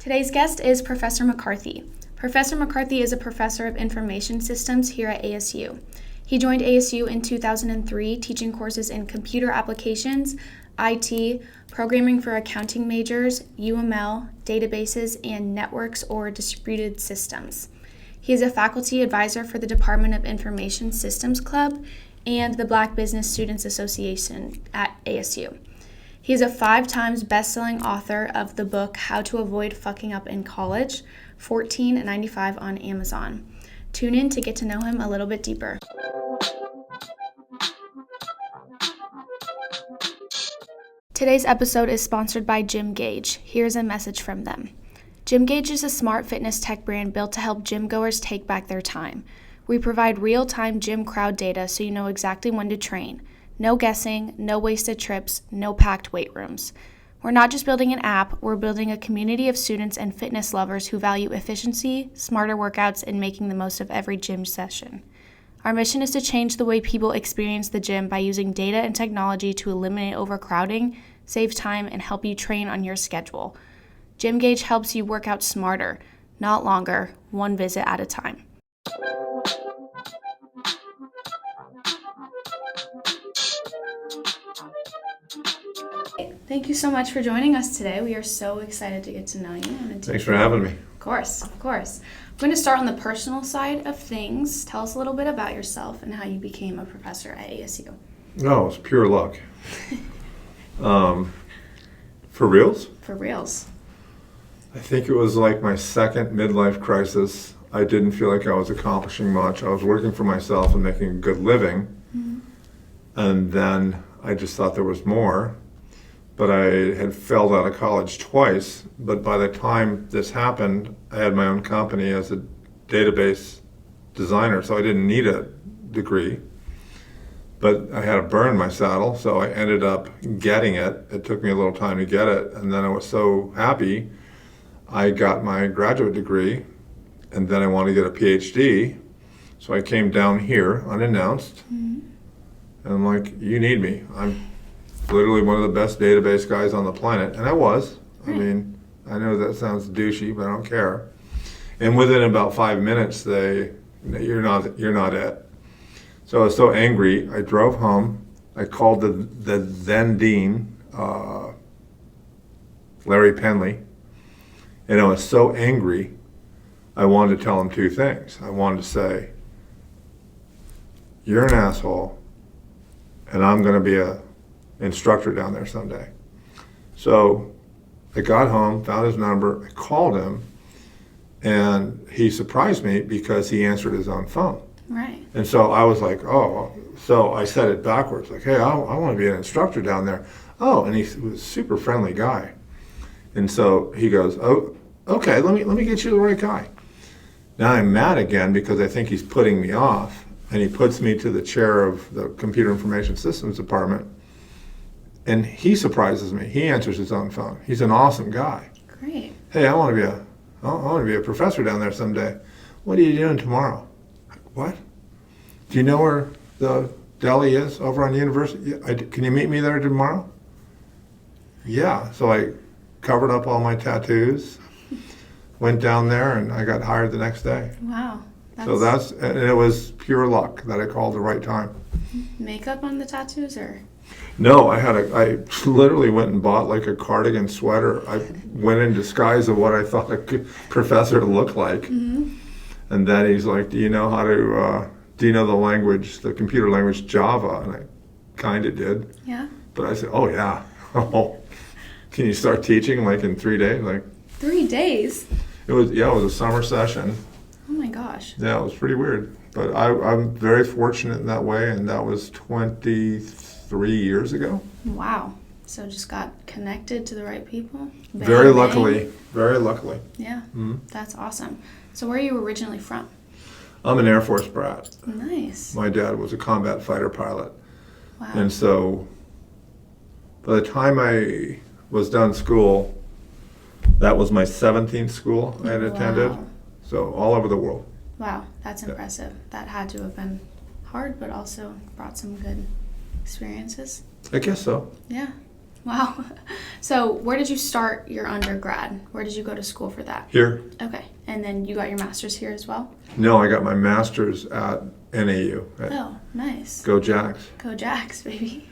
Today's guest is Professor McCarthy. Professor McCarthy is a professor of information systems here at ASU. He joined ASU in 2003, teaching courses in computer applications, IT, programming for accounting majors, UML, databases, and networks or distributed systems. He is a faculty advisor for the Department of Information Systems Club and the Black Business Students Association at ASU. He is a 5 times best-selling author of the book How to Avoid Fucking Up in College, $14.95 on Amazon. Tune in to get to know him a little bit deeper. Today's episode is sponsored by Gym Gauge. Here's a message from them. Gym Gauge is a smart fitness tech brand built to help gym goers take back their time. We provide real-time gym crowd data so you know exactly when to train. No guessing, no wasted trips, no packed weight rooms. We're not just building an app, we're building a community of students and fitness lovers who value efficiency, smarter workouts, and making the most of every gym session. Our mission is to change the way people experience the gym by using data and technology to eliminate overcrowding, save time, and help you train on your schedule. Gym Gauge helps you work out smarter, not longer, one visit at a time. Thank you so much for joining us today. We are so excited to get to know you. Thanks for having me. Of course. I'm going to start on the personal side of things. Tell us a little bit about yourself and how you became a professor at ASU. Oh, it's pure luck. For reals? For reals. I think it was like my second midlife crisis. I didn't feel like I was accomplishing much. I was working for myself and making a good living. Mm-hmm. And then I just thought there was more. But I had failed out of college twice. But by the time this happened, I had my own company as a database designer, so I didn't need a degree. But I had to burn my saddle, so I ended up getting it. It took me a little time to get it, and then I was so happy. I got my graduate degree, and then I wanted to get a PhD. So I came down here unannounced, and I'm like, you need me. I'm literally one of the best database guys on the planet, and I was. I mean, I know that sounds douchey, but I don't care. And within about 5 minutes, you're not it. So I was so angry. I drove home. I called the then dean, Larry Penley, and I was so angry. I wanted to tell him 2 things. I wanted to say, "You're an asshole, and I'm going to be a instructor down there someday." So I got home, found his number, I called him, and he surprised me because he answered his own phone. Right. And so I was like, oh, so I said it backwards, like, hey, I want to be an instructor down there. Oh, and he was a super friendly guy. And so he goes, oh, okay, let me get you the right guy. Now I'm mad again because I think he's putting me off, and he puts me to the chair of the Computer Information Systems Department. And he surprises me. He answers his own phone. He's an awesome guy. Great. Hey, I want to be a professor down there someday. What are you doing tomorrow? What? Do you know where the deli is over on the university? Can you meet me there tomorrow? Yeah. So I covered up all my tattoos, went down there, and I got hired the next day. Wow. And it was pure luck that I called the right time. Makeup on the tattoos, or? No, I literally went and bought like a cardigan sweater. I went in disguise of what I thought a professor looked like. Mm-hmm. And then he's like, do you know the language, the computer language Java? And I kind of did. Yeah. But I said, oh yeah. Oh, can you start teaching like in 3 days? Like 3 days? It was a summer session. Oh my gosh. Yeah, it was pretty weird. But I'm very fortunate in that way, and that was 23 years ago. Wow. So just got connected to the right people? Very luckily. Yeah, That's awesome. So where are you originally from? I'm an Air Force brat. Nice. My dad was a combat fighter pilot. Wow. And so by the time I was done school, that was my 17th school I had attended. So all over the world. Wow, that's impressive. That had to have been hard, but also brought some good experiences. I guess so. Yeah. Wow. So where did you start your undergrad? Where did you go to school for that? Here. Okay. And then you got your master's here as well? No, I got my master's at NAU. Oh, nice. Go Jacks. Go Jacks, baby.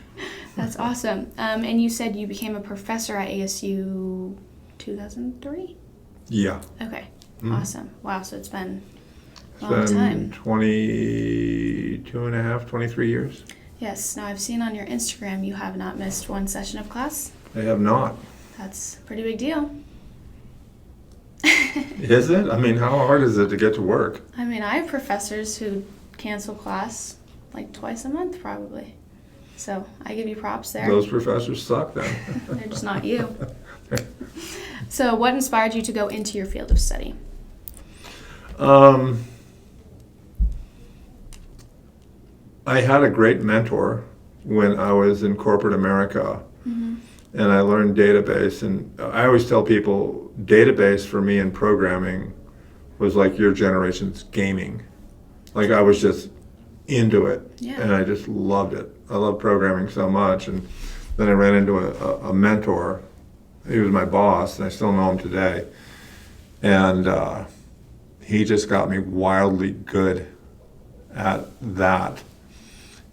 That's awesome. And you said you became a professor at ASU 2003? Yeah. Okay. Awesome. Wow, so it's been a It's long been time. 22 and a half, 23 years. Yes. Now, I've seen on your Instagram you have not missed one session of class. I have not. That's a pretty big deal. Is it? I mean, how hard is it to get to work? I mean, I have professors who cancel class like twice a month probably. So I give you props there. Those professors suck then. They're just not you. So what inspired you to go into your field of study? I had a great mentor when I was in corporate America, and I learned database. And I always tell people, database for me in programming was like your generation's gaming. Like I was just into it, and I just loved it. I love programming so much. And then I ran into a mentor. He was my boss, and I still know him today. And he just got me wildly good at that.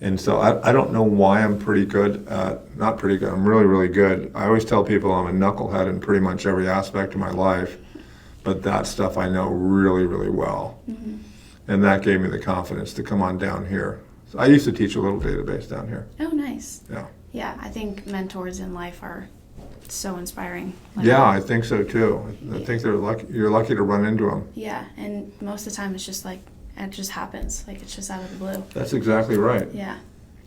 And so I don't know why I'm pretty good at, not pretty good, I'm really, really good. I always tell people I'm a knucklehead in pretty much every aspect of my life, but that stuff I know really, really well. And that gave me the confidence to come on down here. So I used to teach a little database down here. Oh, nice. Yeah. Yeah, I think mentors in life are so inspiring. Yeah, I think so too. I think they're lucky. You're lucky to run into them. Yeah, and most of the time it's just like, it just happens. Like it's just out of the blue. That's exactly right. Yeah.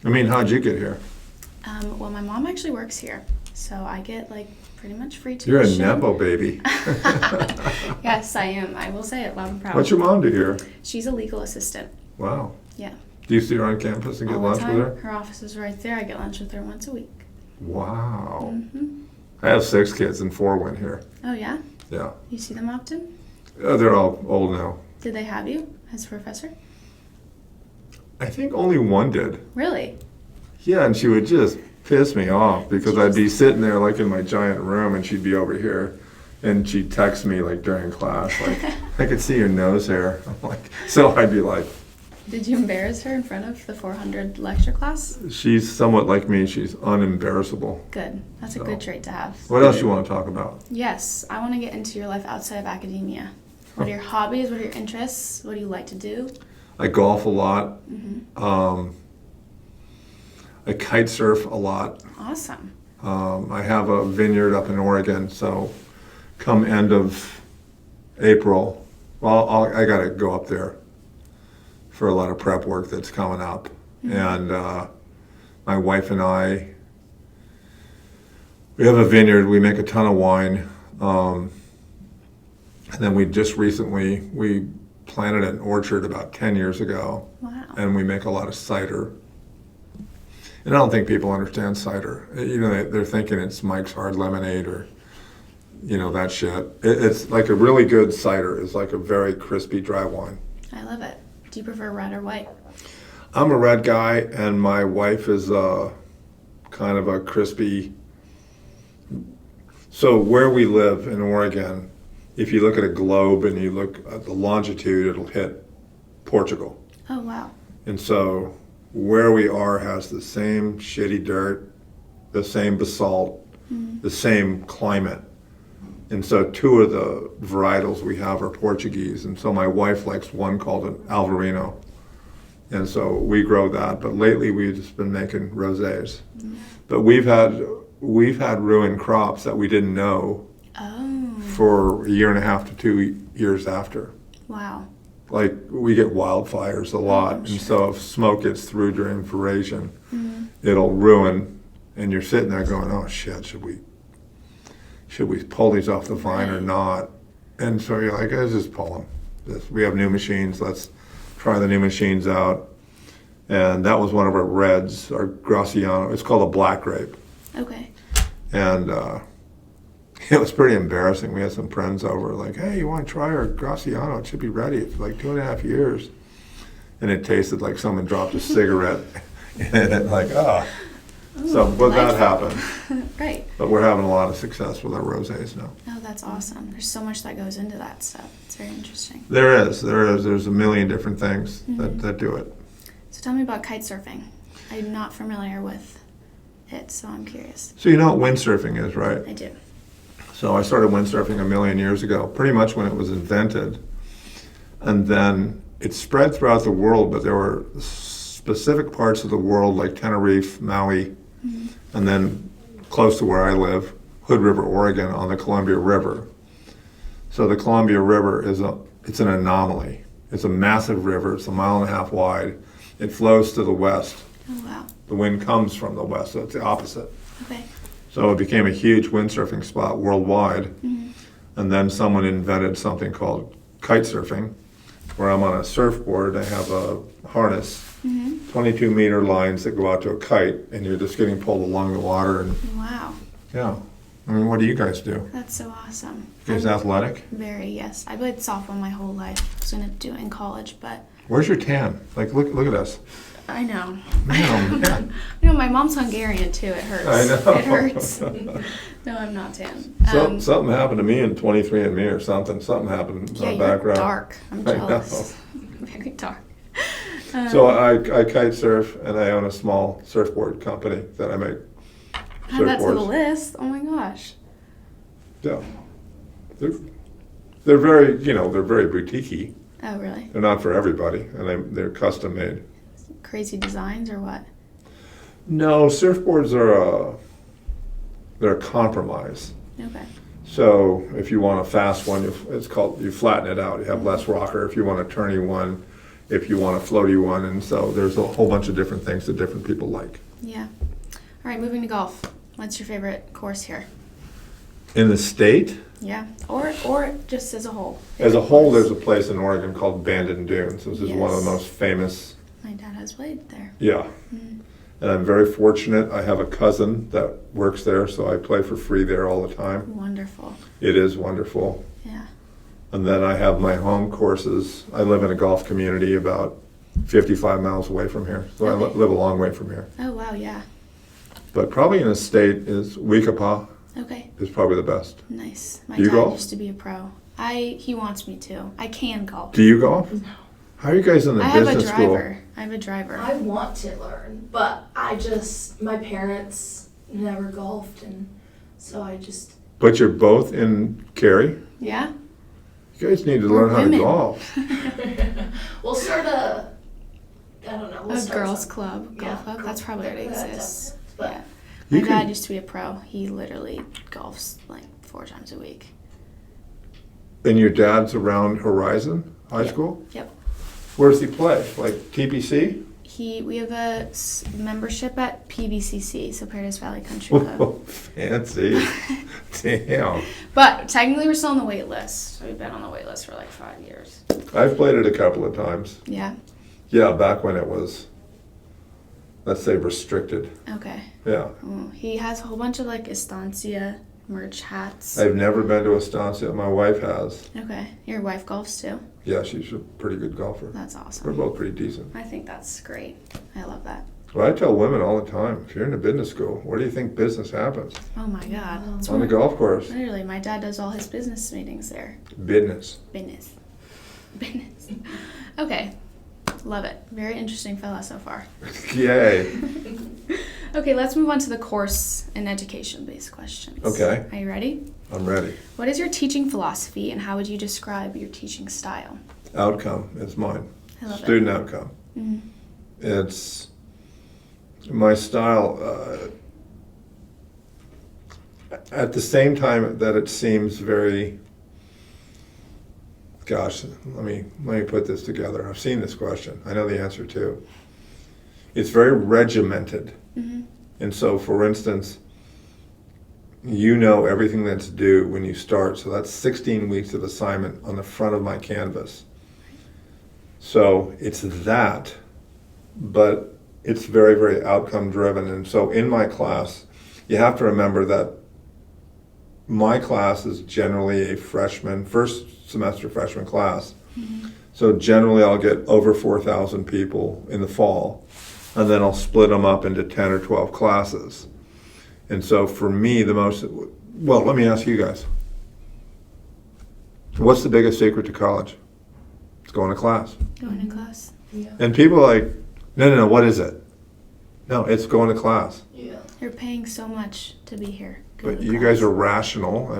I mean, how'd you get here? Well, my mom actually works here, so I get like pretty much free You're a tuition. Nepo baby. Yes, I am. I will say it loud and proud. What's your mom do here? She's a legal assistant. Wow. Yeah. Do you see her on campus and get All the lunch time. with her? Her office is right there. I get lunch with her once a week. Wow. I have 6 kids and 4 went here. Oh, yeah? Yeah. You see them often? They're all old now. Did they have you as a professor? I think only one did. Really? Yeah, and she would just piss me off because I'd be sitting there like in my giant room and she'd be over here and she'd text me like during class like, I could see your nose hair. I'm like, so I'd be like. Did you embarrass her in front of the 400 lecture class? She's somewhat like me. She's unembarrassable. Good. That's a good trait to have. What else you want to talk about? Yes, I want to get into your life outside of academia. What are your hobbies? What are your interests? What do you like to do? I golf a lot. I kite surf a lot. Awesome. I have a vineyard up in Oregon, so come end of April, well, I got to go up there for a lot of prep work that's coming up. And my wife and I, we have a vineyard. We make a ton of wine. And then we just recently, we planted an orchard about 10 years ago. Wow. And we make a lot of cider. And I don't think people understand cider. You know, they're thinking it's Mike's Hard Lemonade or, you know, that shit. It's like a really good cider. It's like a very crispy, dry wine. I love it. Do you prefer red or white? I'm a red guy, and my wife is kind of a crispy. So where we live in Oregon, if you look at a globe and you look at the longitude, it'll hit Portugal. Oh, wow. And so where we are has the same shitty dirt, the same basalt, the same climate. And so 2 of the varietals we have are Portuguese. And so my wife likes one called an Alvarino. And so we grow that. But lately we've just been making rosés. But we've had ruined crops that we didn't know for a year and a half to 2 years after. Wow. Like we get wildfires a lot, and so if smoke gets through during veraison, it'll ruin. And you're sitting there going, "Oh shit, should we pull these off the vine or not?" And so you're like, "Let's just pull them. We have new machines. Let's try the new machines out." And that was one of our reds, our Graciano. It's called a black grape. Okay. And it was pretty embarrassing. We had some friends over, like, "Hey, you want to try our Graciano? It should be ready. It's like 2.5 years." And it tasted like someone dropped a cigarette in it, like, Ooh, So that happened. Right. But we're having a lot of success with our rosés now. Oh, that's awesome. There's so much that goes into that stuff. It's very interesting. There is. There's a million different things that do it. So tell me about kite surfing. I'm not familiar with it, so I'm curious. So you know what windsurfing is, right? I do. So I started windsurfing a million years ago, pretty much when it was invented. And then it spread throughout the world, but there were specific parts of the world like Tenerife, Maui, and then close to where I live, Hood River, Oregon, on the Columbia River. So the Columbia River it's an anomaly. It's a massive river. It's 1.5 miles wide. It flows to the west. Oh, wow. The wind comes from the west, so it's the opposite. Okay. So it became a huge windsurfing spot worldwide. And then someone invented something called kite surfing, where I'm on a surfboard. I have a harness, 22-meter lines that go out to a kite, and you're just getting pulled along the water. And Wow. yeah, I mean, what do you guys do? That's so awesome. You guys athletic? Very, yes. I played softball my whole life. I was going to do it in college, but... Where's your tan? Like, look at us. I know. Man, man. You know, my mom's Hungarian, too. It hurts. I know. It hurts. No, I'm not tan. Something happened to me in 23andMe or something. Something happened in Yeah, my you're background. dark. I'm I jealous. Very dark. So I kite surf, and I own a small surfboard company that I make Add that to the surfboards. list. Oh, my gosh. Yeah, they're very they're very boutique-y. Oh, really? They're not for everybody, and they're custom made. Crazy designs or what? No, surfboards they're a compromise. Okay. So if you want a fast one, you flatten it out. You have less rocker. If you want a turny one, if you want a floaty one, and so there's a whole bunch of different things that different people like. Yeah. All right, moving to golf. What's your favorite course here? In the state, Yeah. Or just as a whole. as a whole, Favorite there's a place in Oregon called Bandon Dunes. This is one of the Yes. most famous. My dad has played there. Yeah. And I'm very fortunate. I have a cousin that works there, so I play for free there all the time. Wonderful. It is wonderful. Yeah. And then I have my home courses. I live in a golf community about 55 miles away from here, so I Okay. live a long way from here. Oh, wow, yeah. But probably in the state is Weekapaw Okay. is probably the best. Nice. My Do you dad golf? used to be a pro. He wants me to. I can golf. Do you golf? No. How are you guys in the I have a business school? driver. I have a driver. I want to learn, but my parents never golfed, and so I just. But you're both in Cary? Yeah? You guys need to We're learn how to women. golf. We'll start I don't know. We'll A start girls' something. club, golf Yeah, club. That's probably already that exists. definitely, but Yeah. You My can- dad used to be a pro. He literally golfs like 4 times a week. And your dad's around Horizon High Yep. School? Yep. Where does he play? Like TPC? We have a membership at PVCC, so Paradise Valley Country Club. Oh, fancy. Damn. But technically, we're still on the wait list. So we've been on the wait list for like 5 years. I've played it a couple of times. Yeah. Yeah, back when it was, let's say, restricted. Okay. Yeah. Ooh, he has a whole bunch of like Estancia merch hats. I've never been to Estancia. My wife has. Okay. Your wife golfs too? Yeah, she's a pretty good golfer. That's We're awesome. both pretty decent. I think that's great. I love that. Well, I tell women all the time, if you're in a business school, where do you think business happens? Oh my God. It's On the one- golf course. Literally, my dad does all his business meetings there. Business. Business. Business. Okay. Love it. Very interesting fella so far. Yay. Okay, let's move on to the course and education-based questions. Okay. Are you ready? I'm ready. What is your teaching philosophy and how would you describe your teaching style? Outcome is mine. I love Student outcome. Mhm. It's my style. At the same time that it seems very, gosh, let me put this together. I've seen this question. I know the answer too. It's very regimented. Mhm. And so, for instance, you know everything that's due when you start. So that's 16 weeks of assignment on the front of my canvas. So it's that, but it's very, very outcome driven. And so in my class, you have to remember that my class is generally a first semester freshman class. So generally I'll get over 4,000 people in the fall. and then I'll split them up into 10 or 12 classes. And so for me, well, let me ask you guys. What's the biggest secret to college? It's going to class. Going to class. Yeah. And people are like, no, what is it? No, it's going to class. Yeah. You're paying so much to be here. Go But to you class. guys are rational,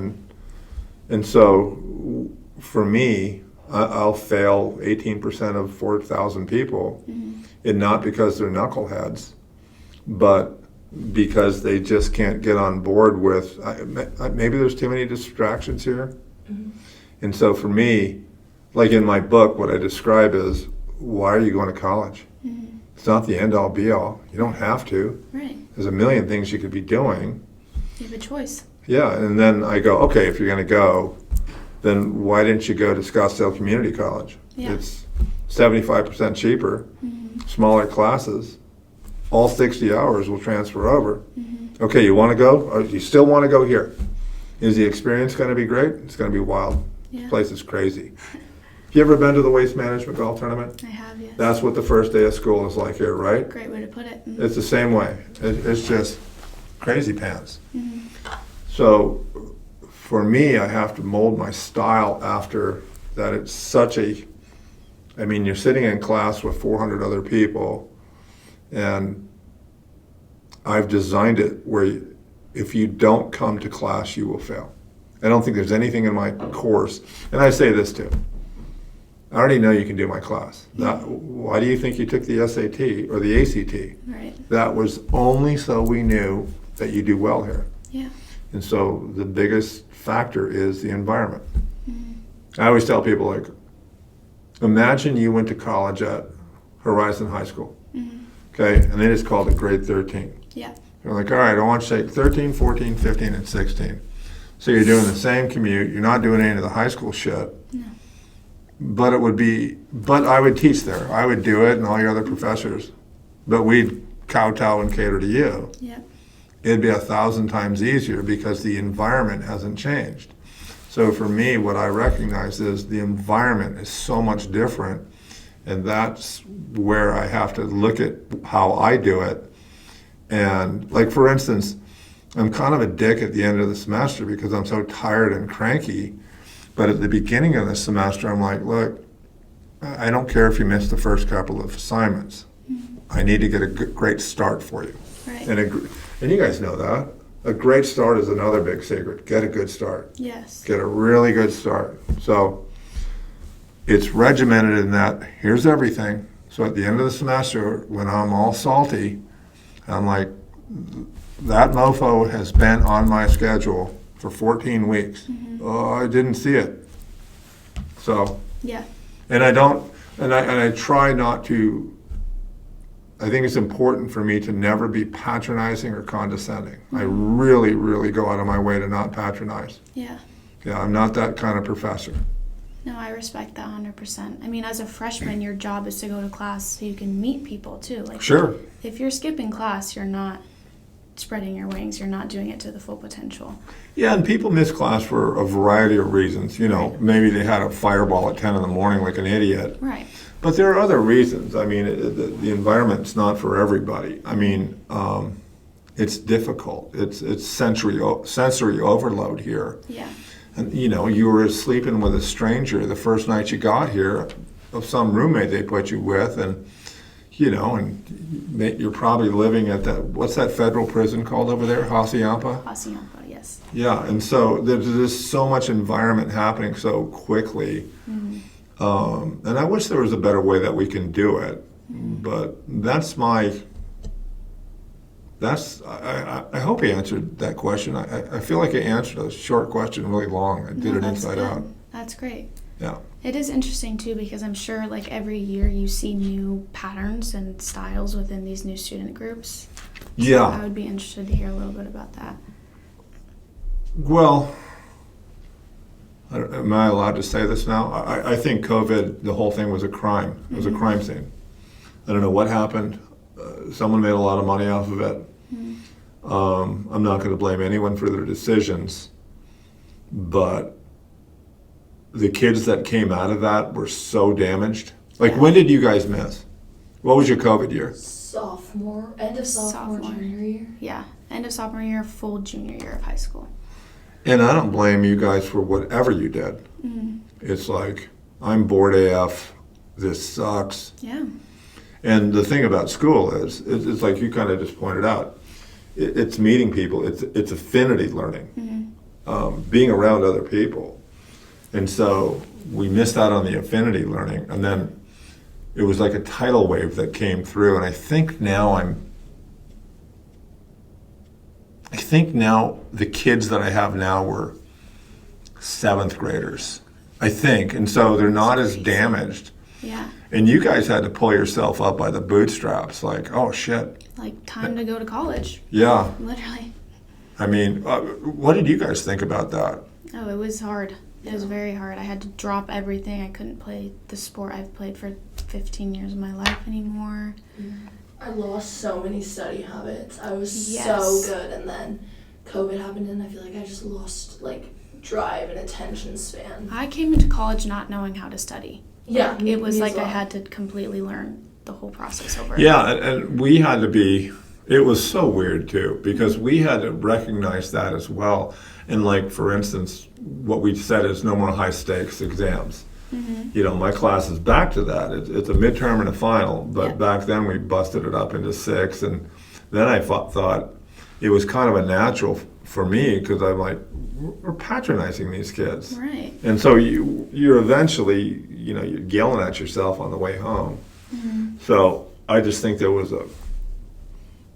and so for me, I'll fail 18% of 4,000 people, and not because they're knuckleheads, but because they just can't get on board with, maybe there's too many distractions here. And so for me, like in my book, what I describe is, why are you going to college? It's not the end all be all. You don't have to. Right. There's a million things you could be doing. You have a choice. Yeah, and then I go, okay, if you're going to go, then why didn't you go to Scottsdale Community College? Yeah. It's 75% cheaper, smaller classes, all 60 hours will transfer over. Okay, you want to go? Or you still want to go here? Is the experience going to be great? It's going to be wild. Yeah. This place is crazy. Have you ever been to the Waste Management Golf Tournament? I have, yes. That's what the first day of school is like here, right? Great way to put it. It's the same way. It's just crazy pants. So for me, I have to mold my style after that. It's such you're sitting in class with 400 other people, and I've designed it where if you don't come to class, you will fail. I don't think there's anything in my course, and I say this too. I already know you can do my class. Why do you think you took the SAT or the ACT? Right. That was only so we knew that you do well here. Yeah. And so the biggest factor is the environment. I always tell people, like, imagine you went to college at Horizon High School, okay, and they just called it grade 13. Yeah. They're like, all right, I want you to take 13, 14, 15, and 16. So you're doing the same commute, you're not doing any of the high school shit. No. But I would teach there. I would do it and all your other professors. But we'd kowtow and cater to you. Yeah. It'd be 1,000 times easier because the environment hasn't changed. So for me, what I recognize is the environment is so much different, and that's where I have to look at how I do it. And like, for instance, I'm kind of a dick at the end of the semester because I'm so tired and cranky. But at the beginning of the semester, I'm like, look, I don't care if you miss the first couple of assignments. I need to get a great start for you. Right. And you guys know that. A great start is another big secret. Get a good start. Yes. Get a really good start. So it's regimented in that here's everything. So at the end of the semester, when I'm all salty, I'm like, that mofo has been on my schedule for 14 weeks. Oh, I didn't see it. So, Yeah. and I try not to, I think it's important for me to never be patronizing or condescending. I really, really go out of my way to not patronize. Yeah. Yeah, I'm not that kind of professor. No, I respect that 100%. I mean, as a freshman, your job is to go to class so you can meet people too. Like, Sure. if you're skipping class, you're not spreading your wings. You're not doing it to the full potential. Yeah, and people miss class for a variety of reasons. You know, maybe they had a fireball at 10 in the morning like an idiot. Right. But there are other reasons. I mean, the environment's not for everybody. I mean, it's difficult. It's sensory overload here. Yeah. And, you know, you were sleeping with a stranger the first night you got here of some roommate they put you with, and, you know, and you're probably living at that, what's that federal prison called over there? Hacienda? Hacienda, yes. Yeah, and so there's just so much environment happening so quickly. And I wish there was a better way that we can do it, but I hope I answered that question. I feel like I answered a short question really long. I did it That's inside good. out. That's great. Yeah. It is interesting too, because I'm sure like every year you see new patterns and styles within these new student groups. So Yeah. I would be interested to hear a little bit about that. Well, am I allowed to say this now? I think COVID, the whole thing was a crime. It was a crime scene. I don't know what happened. Someone made a lot of money off of it. I'm not going to blame anyone for their decisions, but the kids that came out of that were so damaged. Like, when did you guys miss? What was your COVID year? End of sophomore, junior year. Yeah, end of sophomore year, full junior year of high school. And I don't blame you guys for whatever you did. Mm-hmm. It's like, I'm bored AF, this sucks. Yeah. And the thing about school is, it's like you kind of just pointed out, it's meeting people, it's affinity learning, being around other people. And so we missed out on the affinity learning, and then it was like a tidal wave that came through, and I think now the kids that I have now were 7th graders, I think, and so they're not as damaged. Yeah. And you guys had to pull yourself up by the bootstraps, like, oh shit. Like, time to go to college. Yeah. Literally. I mean, what did you guys think about that? Oh, it was hard. It was very hard. I had to drop everything. I couldn't play the sport I've played for 15 years of my life anymore. I lost so many study habits. I was Yes. so good, and then COVID happened, and I feel like I just lost drive and attention span. I came into college not knowing how to study. Yeah, It was me like as well. I had to completely learn the whole process over. Yeah, and we had to be, it was so weird too, because we had to recognize that as well. And like, for instance, what we said is no more high stakes exams. You know, my class is back to that. It's a midterm and a final, but Yeah. back then we busted it up into 6. And then I thought it was kind of a natural for me, because I'm like, we're patronizing these kids. Right. And so you're eventually, you're yelling at yourself on the way home. So I just think there was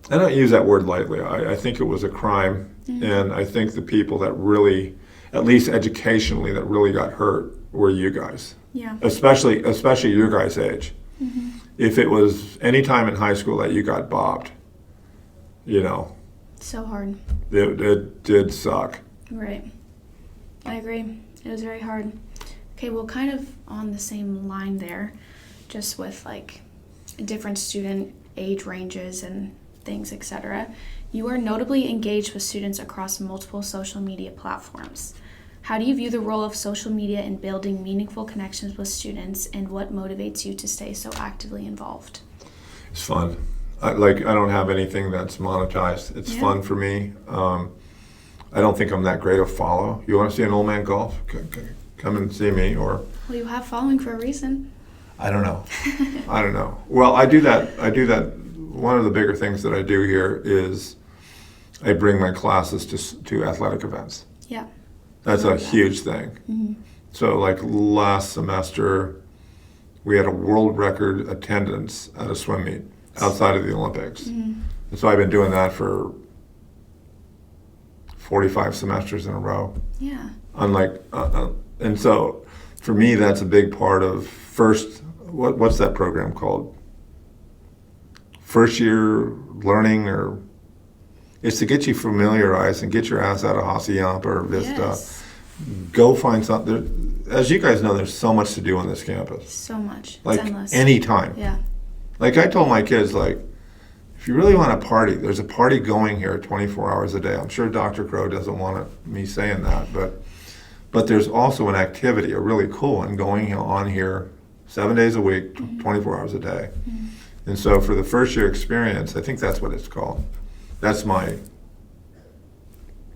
I don't use that word lightly, I think it was a crime. And I think the people that really, at least educationally, that really got hurt were you guys. Yeah. Especially your guys' age. If it was any time in high school that you got bopped, So hard. it did suck. Right. I agree. It was very hard. Okay, well, kind of on the same line there, just with different student age ranges and things, etc. You are notably engaged with students across multiple social media platforms. How do you view the role of social media in building meaningful connections with students, and what motivates you to stay so actively involved? It's fun. I don't have anything that's monetized. It's fun for me. I don't think I'm that great a follow. You want to see an old man golf? Come and see me. Or Well, you have following for a reason. I don't know. I don't know. Well, I do that. One of the bigger things that I do here is I bring my classes to athletic events. Yeah. That's a love that. huge thing. So last semester, we had a world record attendance at a swim meet outside of the Olympics. And so I've been doing that for 45 semesters in a row. Yeah. And so for me, that's a big part of what's that program called? First year learning, or it's to get you familiarized and get your ass out of Hacienda or Vista. Yes. Go find something. As you guys know, there's so much to do on this campus. So much. It's endless. Anytime. Yeah. I told my kids, if you really want to party, there's a party going here 24 hours a day. I'm sure Dr. Crow doesn't want me saying that, but there's also an activity, a really cool one, going on here 7 days a week, 24 hours a day. And so for the first year experience, I think that's what it's called. That's my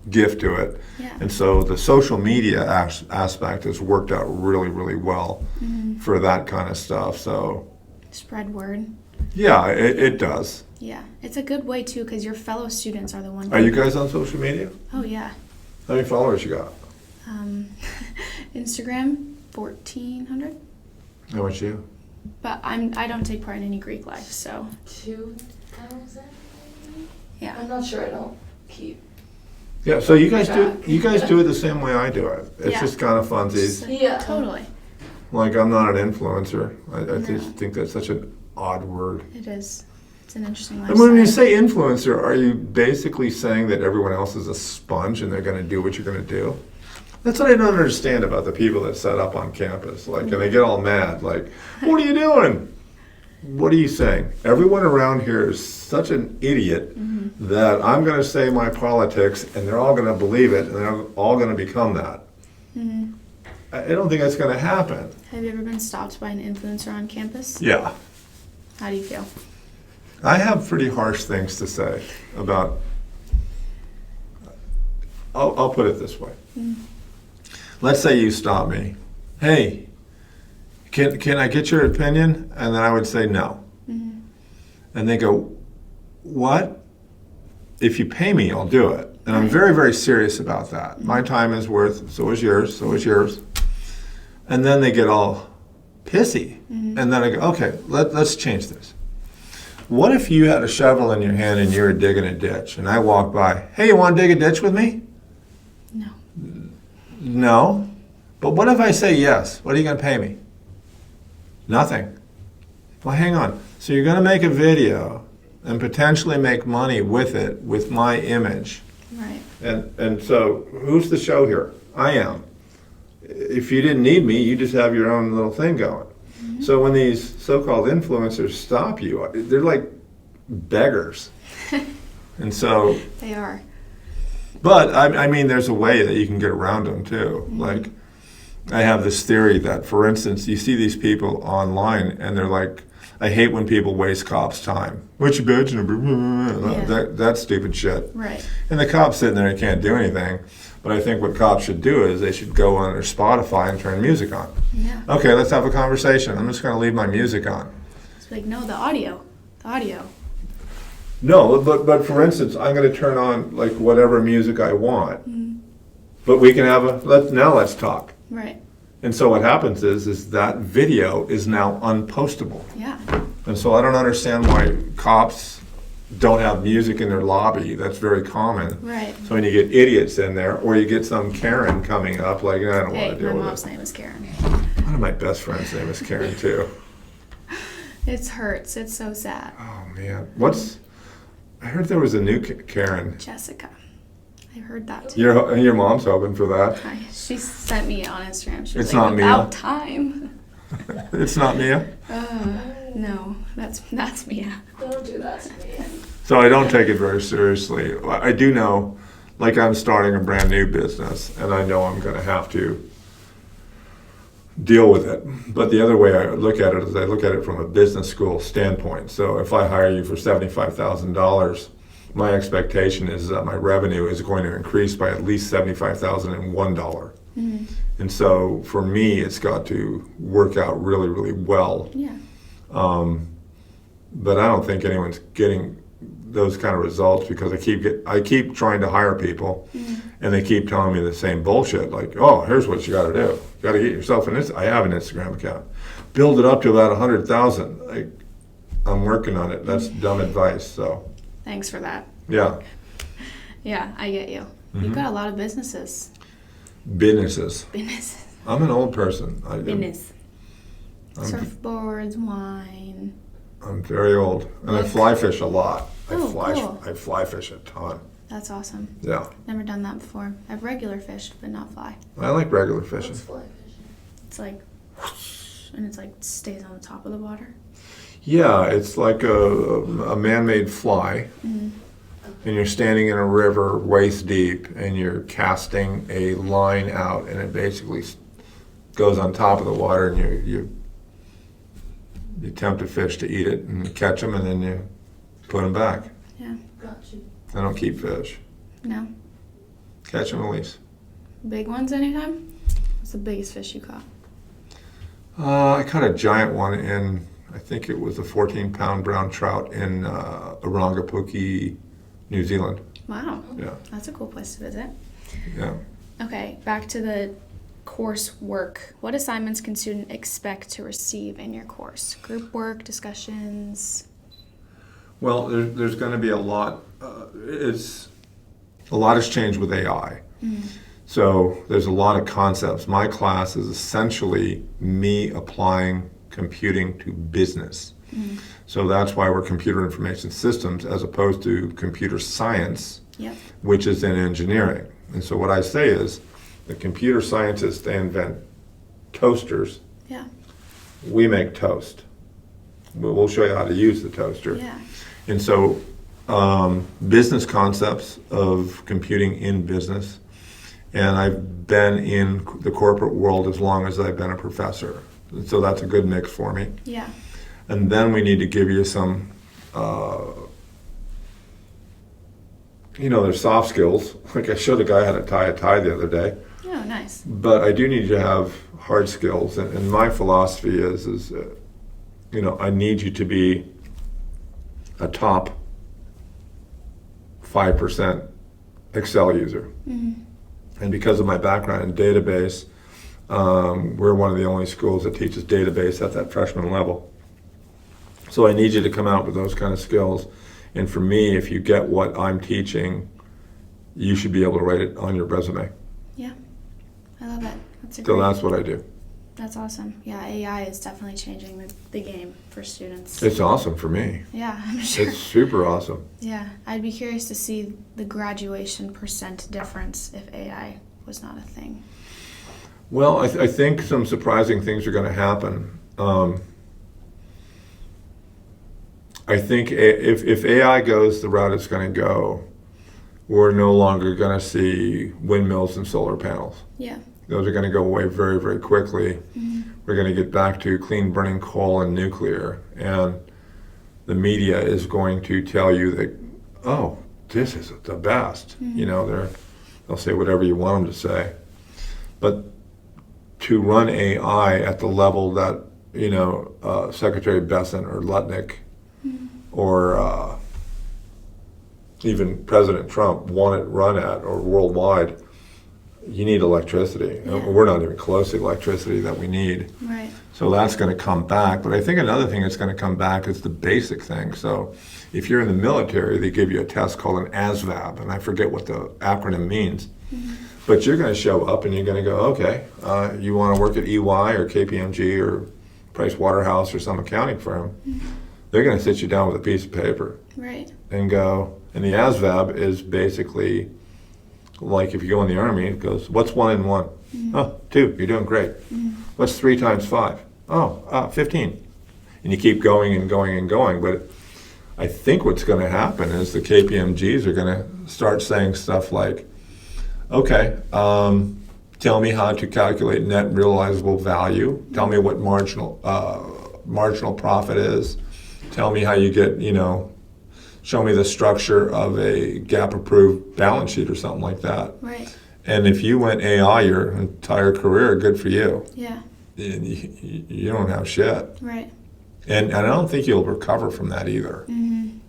gift to it. Yeah. And so the social media aspect has worked out really, really well for that kind of stuff. So Spread word. yeah, it does. Yeah. It's a good way, too, because your fellow students are the ones. Are you guys on social media? Oh, yeah. How many followers you got? Instagram, 1,400. How much you? But I don't take part in any Greek life, so 2,000? yeah. I'm not sure. I don't keep. Yeah, so you guys track. do it the same way I do it. It's Yeah. just kind of funsies. Yeah. Totally. I'm not an influencer. I just think that's such an odd word. It is. It's an interesting And lifestyle. when you say influencer, are you basically saying that everyone else is a sponge and they're going to do what you're going to do? That's what I don't understand about the people that set up on campus. And they get all mad. What are you doing? What are you saying? Everyone around here is such an idiot that I'm going to say my politics and they're all going to believe it and they're all going to become that. I don't think that's going to happen. Have you ever been stopped by an influencer on campus? Yeah. How do you feel? I have pretty harsh things to say about, I'll put it this way. Let's say you stop me. Hey, can I get your opinion? And then I would say no. And they go, what? If you pay me, I'll do it. And I'm very, very serious about that. My time is worth, so is yours, so is yours. And then they get all pissy. And then I go, okay, let's change this. What if you had a shovel in your hand and you were digging a ditch and I walk by, hey, you want to dig a ditch with me? No. No. But what if I say yes? What are you going to pay me? Nothing. Well, hang on. So you're going to make a video and potentially make money with it, with my image. Right. And so who's the show here? I am. If you didn't need me, you just have your own little thing going. So when these so-called influencers stop you, they're like beggars. And so... They are. But, I mean, there's a way that you can get around them, too. Like, I have this theory that, for instance, you see these people online, and they're like, I hate when people waste cops' time. What's your badge number? That stupid shit. Right. And the cop's sitting there and can't do anything. But I think what cops should do is they should go on their Spotify and turn music on. Yeah. Okay, let's have a conversation. I'm just going to leave my music on. It's like, no, the audio. The audio. No, but for instance, I'm going to turn on like whatever music I want. But we can have let's talk. Right. And so what happens is that video is now unpostable. Yeah. And so I don't understand why cops don't have music in their lobby. That's very common. Right. So when you get idiots in there, or you get some Karen coming up, like, I don't Hey, want to deal my with mom's it. name is Karen. One of my best friends' name is Karen, too. It hurts. It's so sad. Oh, man. I heard there was a new Karen. Jessica. I heard that too. Your mom's hoping for that. She sent me on Instagram. She was It's like, not Mia. about time. It's not Mia. No, that's Mia. Don't do that to me. So I don't take it very seriously. I do know, like, I'm starting a brand new business, and I know I'm going to have to deal with it. But the other way I look at it is I look at it from a business school standpoint. So if I hire you for $75,000, my expectation is that my revenue is going to increase by at least $75,001. And so for me, it's got to work out really, really well. Yeah. But I don't think anyone's getting those kind of results because I keep trying to hire people, and they keep telling me the same bullshit. Like, oh, here's what you got to do. You got to get yourself I have an Instagram account. Build it up to about 100,000. I'm working on it. That's dumb advice. So. Thanks for that. Yeah. Yeah, I get you. You've got a lot of businesses. Businesses. Businesses. I'm an old person. Business. Surfboards, wine. I'm very old, and I fly fish a lot. Cool. I fly fish a ton. That's awesome. Yeah. Never done that before. I have regular fish, but not fly. I like regular fishing. Let's fly fishing. It's like, and it's like stays on the top of the water. Yeah, it's like a man-made fly, and you're standing in a river waist deep, and you're casting a line out, and it basically goes on top of the water, and you tempt a fish to eat it and catch them, and then you put them back. Yeah. Got you. I don't keep fish. No. Catch and release. Big ones anytime? What's the biggest fish you caught? I caught a giant one in, I think it was a 14-pound brown trout in Orangapuki, New Zealand. Wow. Yeah. That's a cool place to visit. Yeah. Okay, back to the course work. What assignments can students expect to receive in your course? Group work, discussions? Well, there's going to be a lot. A lot has changed with AI. So there's a lot of concepts. My class is essentially me applying computing to business. So that's why we're computer information systems as opposed to computer science, Yep. which is in engineering. And so what I say is the computer scientists, they invent toasters. Yeah. We make toast. We'll show you how to use the toaster. Yeah. And so business concepts of computing in business. And I've been in the corporate world as long as I've been a professor. So that's a good mix for me. Yeah. And then we need to give you some, there's soft skills. Like I showed a guy how to tie a tie the other day. Oh, nice. But I do need you to have hard skills. And my philosophy is I need you to be a top 5% Excel user. Mm-hmm. And because of my background in database, we're one of the only schools that teaches database at that freshman level. So I need you to come out with those kind of skills. And for me, if you get what I'm teaching, you should be able to write it on your resume. Yeah, I love it. So that's what I do. That's awesome. Yeah, AI is definitely changing the game for students. It's awesome for me. Yeah, I'm sure. It's super awesome. Yeah, I'd be curious to see the graduation percent difference if AI was not a thing. Well, I think some surprising things are going to happen. I think if AI goes the route it's going to go, we're no longer going to see windmills and solar panels. Yeah. Those are going to go away very, very quickly. Mm-hmm. We're going to get back to clean burning coal and nuclear. And the media is going to tell you that, oh, this is the best. Mm-hmm. They'll say whatever you want them to say. But to run AI at the level that, Secretary Besant or Lutnick or even President Trump want it run at, or worldwide, you need electricity. Yeah. We're not even close to the electricity that we need. Right. So that's going to come back. But I think another thing that's going to come back is the basic thing. So if you're in the military, they give you a test called an ASVAB, and I forget what the acronym means. Mm-hmm. But you're going to show up and you're going to go, okay, you want to work at EY or KPMG or Price Waterhouse or some accounting firm. Mm-hmm. They're going to sit you down with a piece of paper Right. and go, and the ASVAB is basically like if you go in the Army, it goes, what's 1 and 1? Mm-hmm. Oh, 2, you're doing great. Mm-hmm. What's 3 times 5? Oh, 15. And you keep going and going and going. But I think what's going to happen is the KPMGs are going to start saying stuff like, okay, tell me how to calculate net realizable value. Tell me what marginal profit is. Tell me how you get, show me the structure of a GAAP-approved balance sheet or something like that. Right. And if you went AI your entire career, good for you. Yeah. You don't have shit. Right. And I don't think you'll recover from that either. Mm-hmm.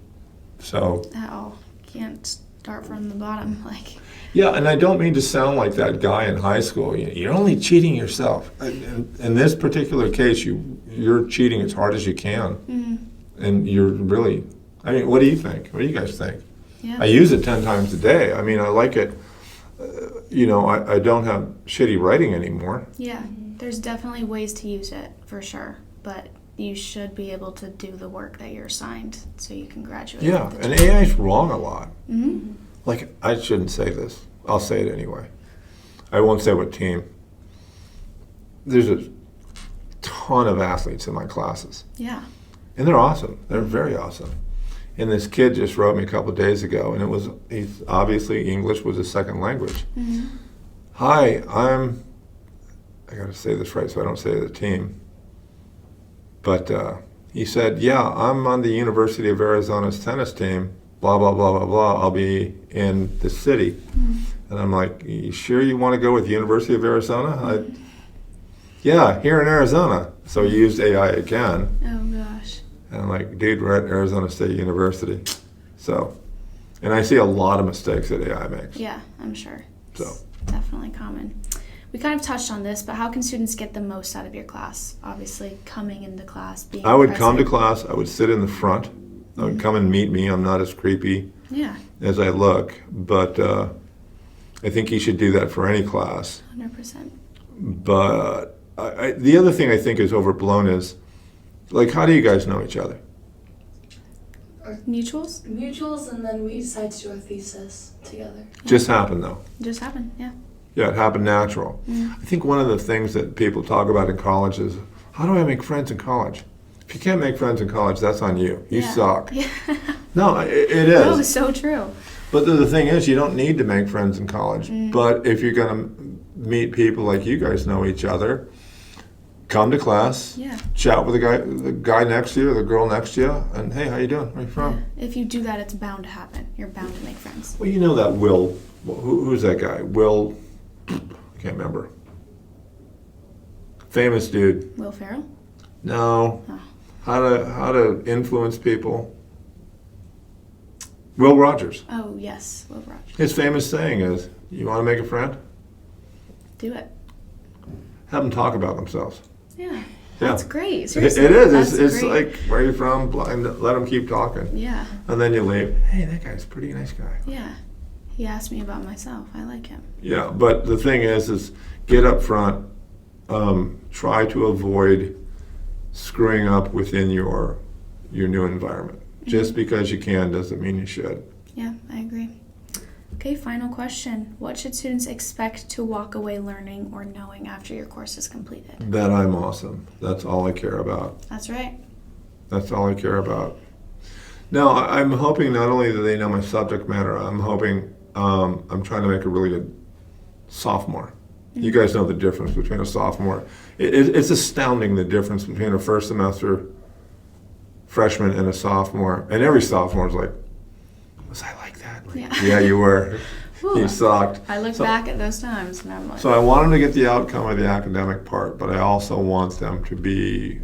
So. At all. Can't start from the bottom. Yeah, and I don't mean to sound like that guy in high school. You're only cheating yourself. In this particular case, you're cheating as hard as you can. Mm-hmm. And you're really, what do you think? What do you guys think? Yeah. I use it 10 times a day. I like it. I don't have shitty writing anymore. Yeah. There's definitely ways to use it, for sure. But you should be able to do the work that you're assigned so you can graduate. Yeah, and AI's wrong a lot. Mm-hmm. I shouldn't say this. I'll say it anyway. I won't say what team. There's a ton of athletes in my classes. Yeah. And they're awesome. They're very awesome. And this kid just wrote me a couple of days ago, and he's obviously English was his second language. Mm-hmm. Hi, I got to say this right so I don't say the team. But he said, yeah, I'm on the University of Arizona's tennis team, blah, blah, blah, blah, blah. I'll be in the city. Mm-hmm. And I'm like, you sure you want to go with the University of Arizona? Yeah, here in Arizona. So he used AI again. Oh, gosh. And I'm like, dude, we're at Arizona State University. So, and I see a lot of mistakes that AI makes. Yeah, I'm sure. So. It's definitely common. We kind of touched on this, but how can students get the most out of your class? Obviously, coming into class, being I would present. come to class, I would sit in the front. I would come and meet me. I'm not as creepy as I look. But I think you should do that for any class. 100%. But the other thing I think is overblown is, how do you guys know each other? Mutuals? Mutuals, and then we decided to do a thesis together. Yeah. Just happened, though. Just happened, yeah. Yeah, it happened natural. Mm. I think one of the things that people talk about in college is, how do I make friends in college? If you can't make friends in college, that's on you. You suck. Yeah. No, it is. No, it's so true. But the thing is, you don't need to make friends in college. Mm. But if you're going to meet people like you guys know each other, come to class, Yeah. chat with the guy next to you or the girl next to you, and hey, how you doing? Where you from? Yeah. If you do that, it's bound to happen. You're bound to make friends. Well, you know that Will. Who's that guy? Will. I can't remember. Famous dude. Will Ferrell? No. Oh. How to influence people. Will Rogers. Oh, yes, Will Rogers. His famous saying is, "You want to make a friend? Do it. Have them talk about themselves." Yeah. Yeah. That's great. It Seriously. is. It's great. like, where are you from? And let them keep talking. Yeah. And then you leave. Hey, that guy's a pretty nice guy. Yeah. He asked me about myself. I like him. Yeah, but the thing is get up front. Try to avoid screwing up within your new environment. Just because you can doesn't mean you should. Yeah, I agree. Okay, final question. What should students expect to walk away learning or knowing after your course is completed? That I'm awesome. That's all I care about. That's right. That's all I care about. Now, I'm hoping not only that they know my subject matter, I'm hoping I'm trying to make a really good sophomore. You guys know the difference between a sophomore. It's astounding, the difference between a first semester freshman and a sophomore. And every sophomore is like, was I like that? Like, yeah, you were. You sucked. I look back at those times and I'm like... So I want them to get the outcome of the academic part, but I also want them to be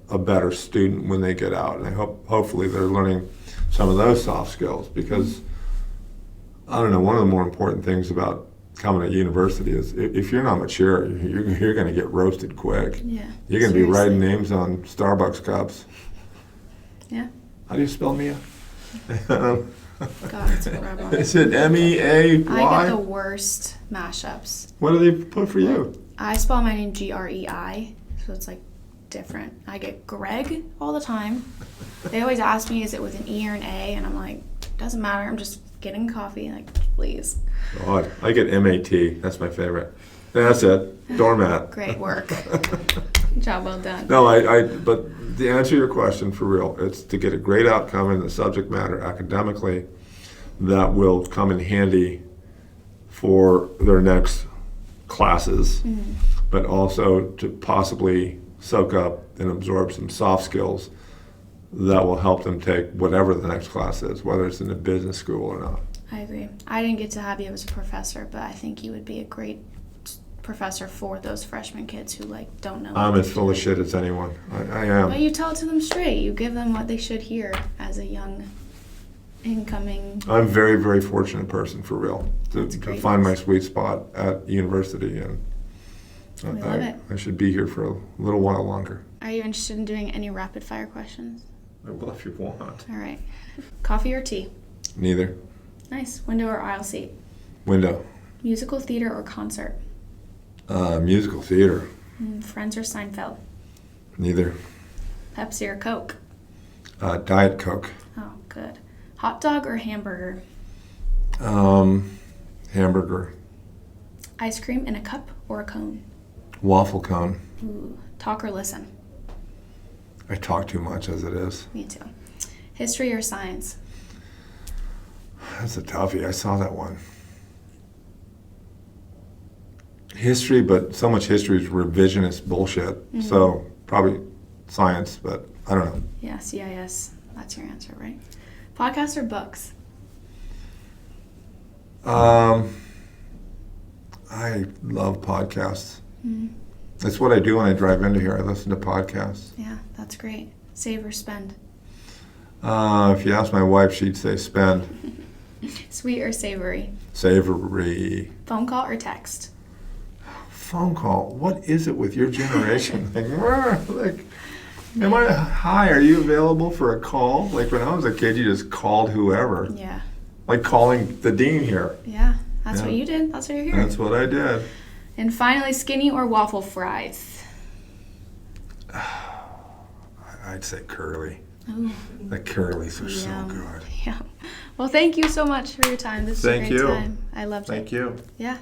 a better student when they get out. And I hopefully they're learning some of those soft skills, because, I don't know, one of the more important things about coming to university is if you're not mature, you're going to get roasted quick. Yeah. You're going to be writing names on Starbucks cups. Yeah. How do you spell Mia? God, it's horrible. Is it MEAY? I get the worst mashups. What do they put for you? I spell my name GREI, so it's like different. I get Greg all the time. They always ask me, is it with an E or an A? And I'm like, doesn't matter. I'm just getting coffee. Like, please. God, I get MAT. That's my favorite. That's it. Doormat. Great work. Job well done. No, but the answer to your question, for real, it's to get a great outcome in the subject matter academically that will come in handy for their next classes, but also to possibly soak up and absorb some soft skills that will help them take whatever the next class is, whether it's in a business school or not. I agree. I didn't get to have you as a professor, but I think you would be a great professor for those freshman kids who don't know. I'm as full of shit as anyone. I am. But you tell it to them straight. You give them what they should hear as a young incoming. I'm a very, very fortunate person, for real, to find my news. sweet spot at university, and We love it. I should be here for a little while longer. Are you interested in doing any rapid fire questions? Well, if you want. All right. Coffee or tea? Neither. Nice. Window or aisle seat? Window. Musical theater or concert? Musical theater. Friends or Seinfeld? Neither. Pepsi or Coke? Diet Coke. Oh, good. Hot dog or hamburger? Hamburger. Ice cream in a cup or a cone? Waffle cone. Ooh. Talk or listen? I talk too much as it is. Me too. History or science? That's a toughie. I saw that one. History, but so much history is revisionist bullshit. So probably science, but I don't know. Yeah, CIS. That's your answer, right? Podcasts or books? I love podcasts. That's what I do when I drive into here. I listen to podcasts. Yeah, that's great. Save or spend? If you ask my wife, she'd say spend. Sweet or savory? Savory. Phone call or text? Phone call. What is it with your generation? Am I, hi, are you available for a call? Like when I was a kid, you just called whoever. Yeah. Like calling the dean here. Yeah, that's Yeah. what you did. That's what you're here. That's what I did. And finally, skinny or waffle fries? I'd say curly. Ooh, The curlies are so yum. good. Yeah. Well, thank you so much for your time. This was Thank a great you. time. I loved it. Thank you. Yeah.